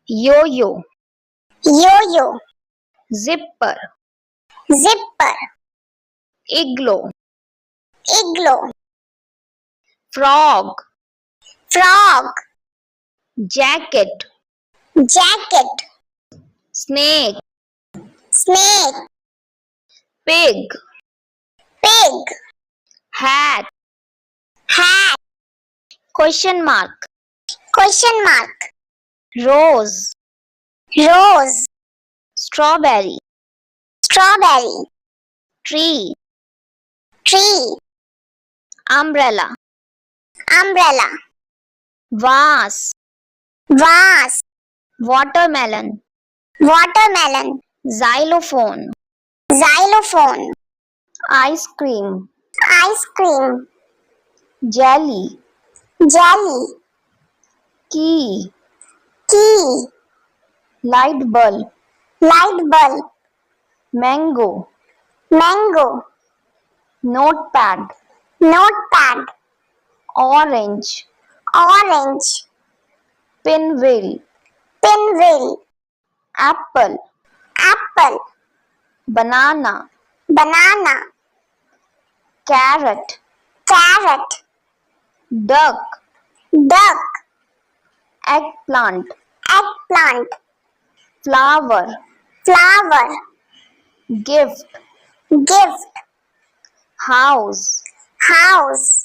yo-yo, yo-yo, zipper, zipper, igloo, igloo, frog, frog, jacket, jacket, snake, snake, pig, pig, hat, hat, question mark, question mark, rose, rose, strawberry, strawberry, tree, tree, umbrella, umbrella, vase, vase, watermelon, watermelon, xylophone, xylophone, ice cream, ice cream, jelly, jelly, key, key, light bulb, light bulb, mango, mango, notepad, notepad, orange, orange, pinwheel, pinwheel, apple, apple, banana, banana, carrot, carrot, duck, duck, eggplant, eggplant, flower, flower, gift, gift, house, house,